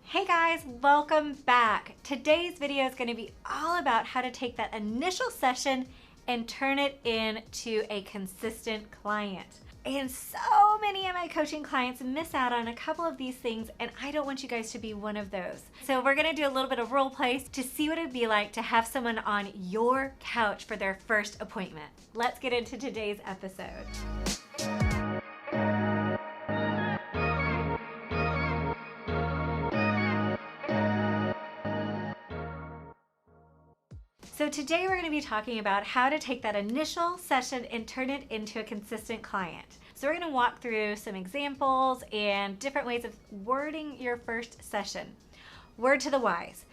Hey guys, welcome back. Today's video is going to be all about how to take that initial session and turn it into a consistent client. And so many of my coaching clients miss out on a couple of these things, and I don't want you guys to be one of those. So we're going to do a little bit of role play to see what it'd be like to have someone on your couch for their first appointment. Let's get into today's episode. So today we're going to be talking about how to take that initial session and turn it into a consistent client. So we're going to walk through some examples and different ways of wording your first session. Word to the wise.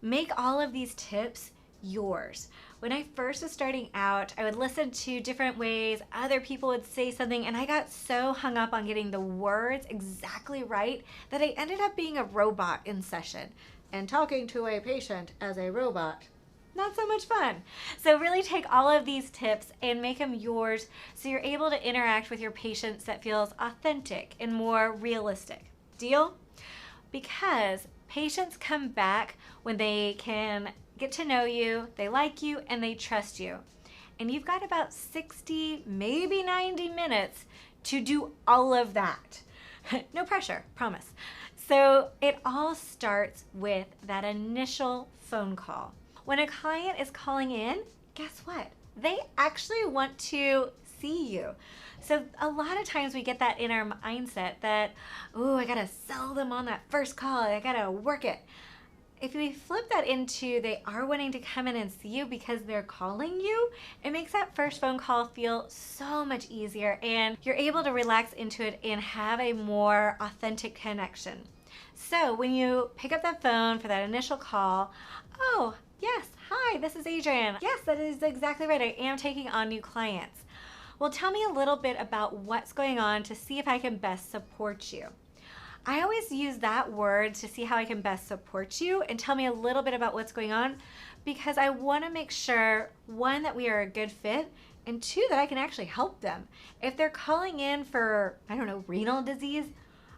Make all of these tips yours. When I first was starting out, I would listen to different ways other people would say something, and I got so hung up on getting the words exactly right that I ended up being a robot in session and talking to a patient as a robot. Not so much fun. So really take all of these tips and make them yours so you're able to interact with your patients that feels authentic and more realistic. Deal? Because patients come back when they can get to know you, they like you, and they trust you. And you've got about 60, maybe 90 minutes to do all of that. No pressure, promise. So it all starts with that initial phone call. When a client is calling in, guess what? They actually want to see you. So a lot of times we get that in our mindset that, oh, I gotta sell them on that first call. I gotta work it. If we flip that into they are wanting to come in and see you because they're calling you, it makes that first phone call feel so much easier, and you're able to relax into it and have a more authentic connection. So when you pick up that phone for that initial call, oh, yes, hi, this is Adrien. Yes, that is exactly right. I am taking on new clients. Well, tell me a little bit about what's going on to see if I can best support you. I always use that word to see how I can best support you and tell me a little bit about what's going on, because I want to make sure, one, that we are a good fit, and two, that I can actually help them. If they're calling in for, I don't know, renal disease,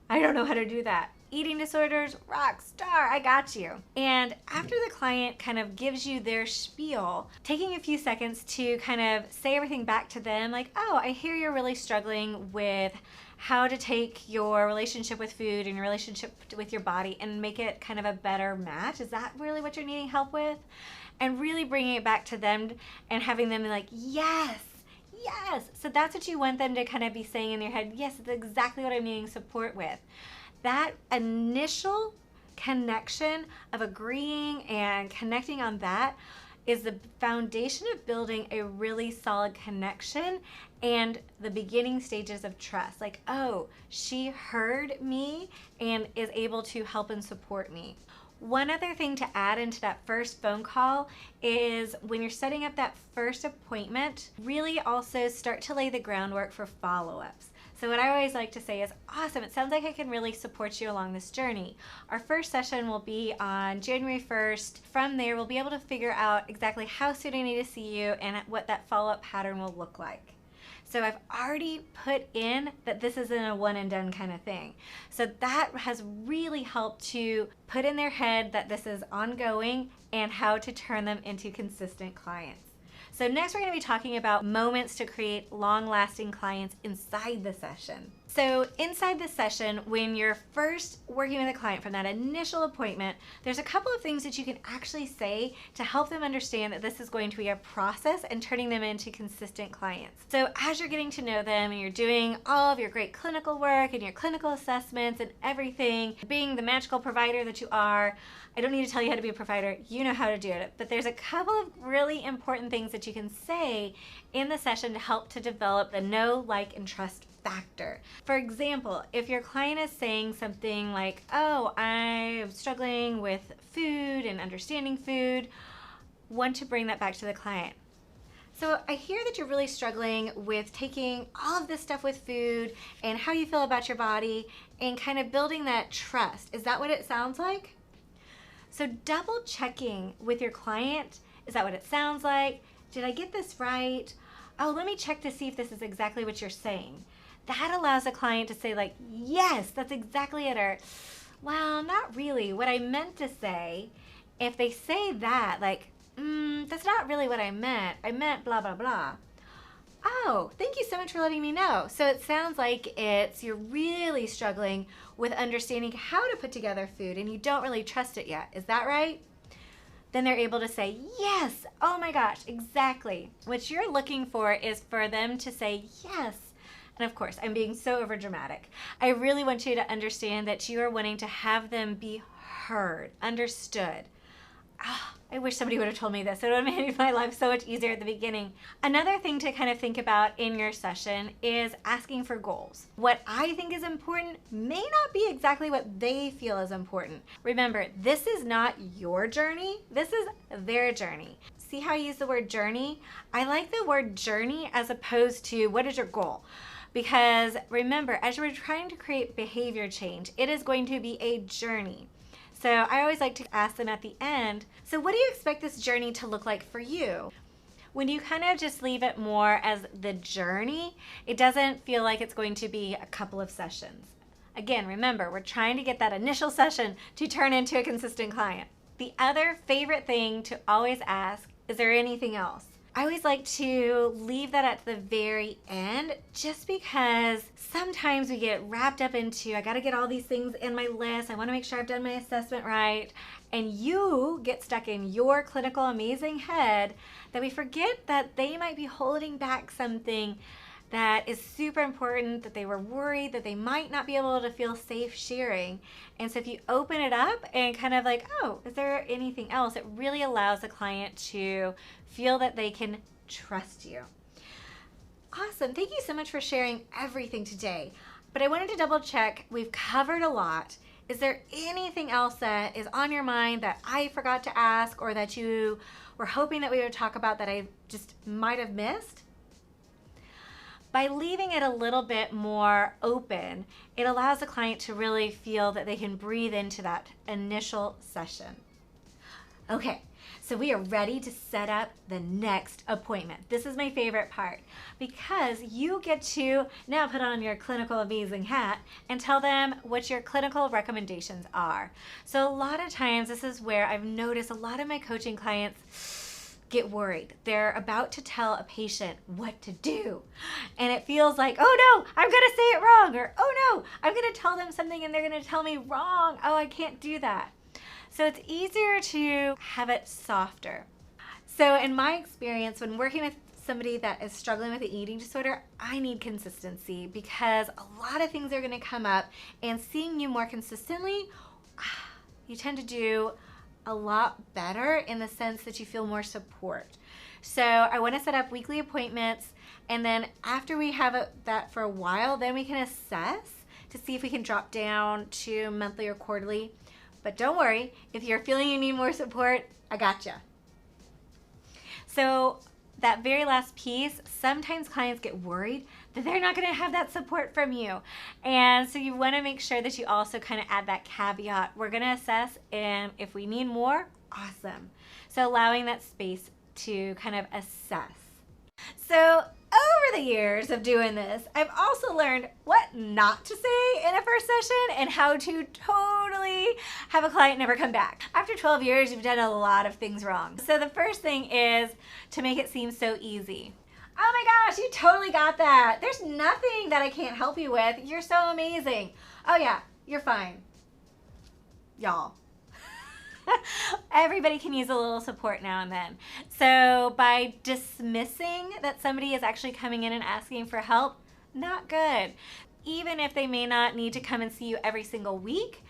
I don't know how to do that. Eating disorders, rock star, I got you. And after the client kind of gives you their spiel, taking a few seconds to kind of say everything back to them, like, oh, I hear you're really struggling with how to take your relationship with food and your relationship with your body and make it kind of a better match. Is that really what you're needing help with? And really bringing it back to them and having them be like, yes. Yes. So that's what you want them to kind of be saying in their head. Yes, it's exactly what I'm needing support with. That initial connection of agreeing and connecting on that is the foundation of building a really solid connection and the beginning stages of trust. Like, oh, she heard me and is able to help and support me. One other thing to add into that first phone call is when you're setting up that first appointment, really also start to lay the groundwork for follow-ups. So what I always like to say is, awesome, it sounds like I can really support you along this journey. Our first session will be on January 1st. From there, we'll be able to figure out exactly how soon I need to see you and what that follow-up pattern will look like. So I've already put in that this isn't a one and done kind of thing. So that has really helped to put in their head that this is ongoing and how to turn them into consistent clients. So next we're going to be talking about moments to create long-lasting clients inside the session. So inside the session, when you're first working with a client from that initial appointment, there's a couple of things that you can actually say to help them understand that this is going to be a process and turning them into consistent clients. So as you're getting to know them and you're doing all of your great clinical work and your clinical assessments and everything, being the magical provider that you are, I don't need to tell you how to be a provider, you know how to do it. But there's a couple of really important things that you can say in the session to help to develop the know, like, and trust factor. For example, if your client is saying something like, oh, I'm struggling with food and understanding food, want to bring that back to the client. So I hear that you're really struggling with taking all of this stuff with food and how you feel about your body and kind of building that trust. Is that what it sounds like? So double checking with your client, is that what it sounds like? Did I get this right? Oh, let me check to see if this is exactly what you're saying. That allows the client to say like, yes, that's exactly it, or Well, not really. What I meant to say, if they say that, like, that's not really what I meant. I meant blah, blah, blah. Oh, thank you so much for letting me know. So it sounds like you're really struggling with understanding how to put together food and you don't really trust it yet. Is that right? Then they're able to say, yes, oh my gosh, exactly. What you're looking for is for them to say yes. And of course, I'm being so overdramatic. I really want you to understand that you are wanting to have them be heard, understood. I wish somebody would have told me this. It would have made my life so much easier at the beginning. Another thing to kind of think about in your session is asking for goals. What I think is important may not be exactly what they feel is important. Remember, this is not your journey. This is their journey. See how I use the word journey? I like the word journey as opposed to what is your goal? Because remember, as we're trying to create behavior change, it is going to be a journey. So I always like to ask them at the end, so what do you expect this journey to look like for you? When you kind of just leave it more as the journey, it doesn't feel like it's going to be a couple of sessions. Again, remember, we're trying to get that initial session to turn into a consistent client. The other favorite thing to always ask, is there anything else? I always like to leave that at the very end just because sometimes we get wrapped up into, I gotta get all these things in my list, I wanna make sure I've done my assessment right, and you get stuck in your clinical amazing head that we forget that they might be holding back something that is super important, that they were worried that they might not be able to feel safe sharing. And so if you open it up and kind of like, oh, is there anything else? It really allows the client to feel that they can trust you. Awesome. Thank you so much for sharing everything today. But I wanted to double check. We've covered a lot. Is there anything else that is on your mind that I forgot to ask or that you were hoping that we would talk about that I just might have missed? By leaving it a little bit more open, it allows the client to really feel that they can breathe into that initial session. Okay, so we are ready to set up the next appointment. This is my favorite part because you get to now put on your clinical amazing hat and tell them what your clinical recommendations are. So a lot of times this is where I've noticed a lot of my coaching clients get worried. They're about to tell a patient what to do. And it feels like, oh no, I'm gonna say it wrong, or oh no, I'm gonna tell them something and they're gonna tell me wrong. Oh, I can't do that. So it's easier to have it softer. So in my experience, when working with somebody that is struggling with an eating disorder, I need consistency because a lot of things are gonna come up, and seeing you more consistently, you tend to do a lot better in the sense that you feel more support. So I want to set up weekly appointments, and then after we have that for a while, then we can assess to see if we can drop down to monthly or quarterly. But don't worry, if you're feeling you need more support, I gotcha. So that very last piece, sometimes clients get worried that they're not going to have that support from you. And so you want to make sure that you also kind of add that caveat. We're going to assess, and if we need more, awesome. So allowing that space to kind of assess. So over the years of doing this, I've also learned what not to say in a first session and how to totally have a client never come back. After 12 years, you've done a lot of things wrong. So the first thing is to make it seem so easy. Oh my gosh, you totally got that. There's nothing that I can't help you with. You're so amazing. Oh yeah, you're fine. Y'all. Everybody can use a little support now and then. So by dismissing that somebody is actually coming in and asking for help, not good. Even if they may not need to come and see you every single week,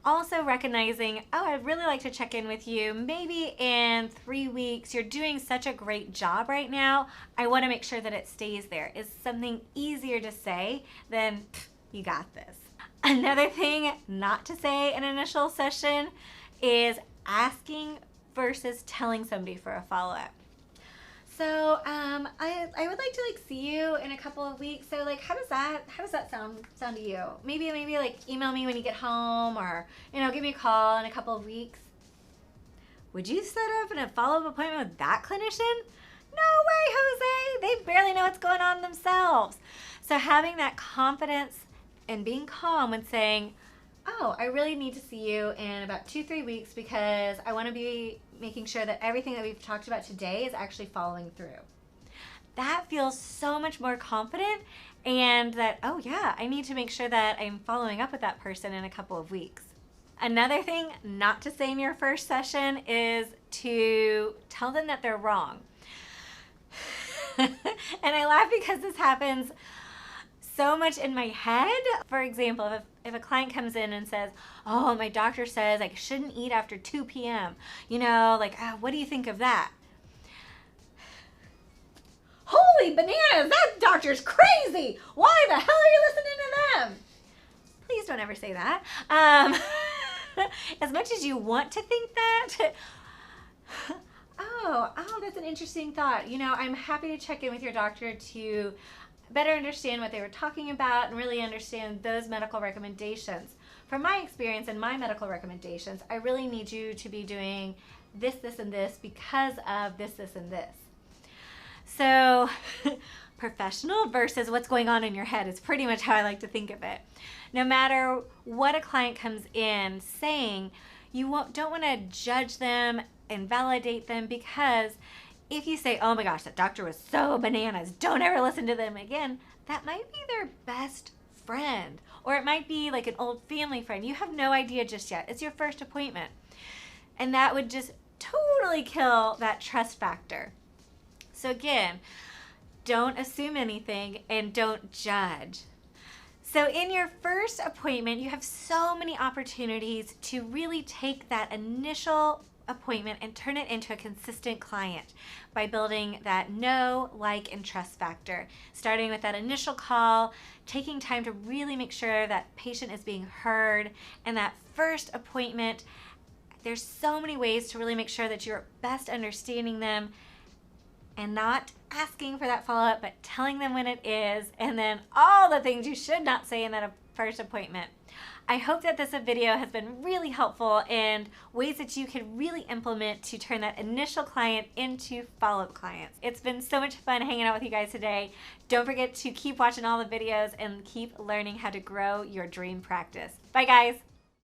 also recognizing, oh, I'd really like to check in with you. Maybe in 3 weeks, you're doing such a great job right now. I want to make sure that it stays there. It's something easier to say than, you got this. Another thing not to say in an initial session is asking versus telling somebody for a follow-up. So I would like to see you in a couple of weeks. So how does that sound to you? Maybe email me when you get home, or give me a call in a couple of weeks. Would you set up a follow-up appointment with that clinician? No way, Jose. They barely know what's going on themselves. So having that confidence and being calm and saying, oh, I really need to see you in about 2-3 weeks because I want to be making sure that everything that we've talked about today is actually following through. That feels so much more confident, and that, oh yeah, I need to make sure that I'm following up with that person in a couple of weeks. Another thing not to say in your first session is to tell them that they're wrong. And I laugh because this happens so much in my head. For example, if a client comes in and says, oh, my doctor says I shouldn't eat after 2 p.m. What do you think of that? Holy bananas, that doctor's crazy. Why the hell are you listening to them? Please don't ever say that. As much as you want to think that, oh, that's an interesting thought. I'm happy to check in with your doctor to better understand what they were talking about and really understand those medical recommendations. From my experience and my medical recommendations, I really need you to be doing this, this, and this because of this, this, and this. So professional versus what's going on in your head is pretty much how I like to think of it. No matter what a client comes in saying, you don't want to judge them and validate them, because if you say, oh my gosh, that doctor was so bananas, don't ever listen to them again, that might be their best friend, or it might be like an old family friend. You have no idea just yet. It's your first appointment. And that would just totally kill that trust factor. So again, don't assume anything and don't judge. So in your first appointment, you have so many opportunities to really take that initial appointment and turn it into a consistent client by building that know, like, and trust factor. Starting with that initial call, taking time to really make sure that patient is being heard, and that first appointment, there's so many ways to really make sure that you're best understanding them and not asking for that follow-up, but telling them when it is, and then all the things you should not say in that first appointment. I hope that this video has been really helpful and ways that you can really implement to turn that initial client into follow-up clients. It's been so much fun hanging out with you guys today. Don't forget to keep watching all the videos and keep learning how to grow your dream practice. Bye guys.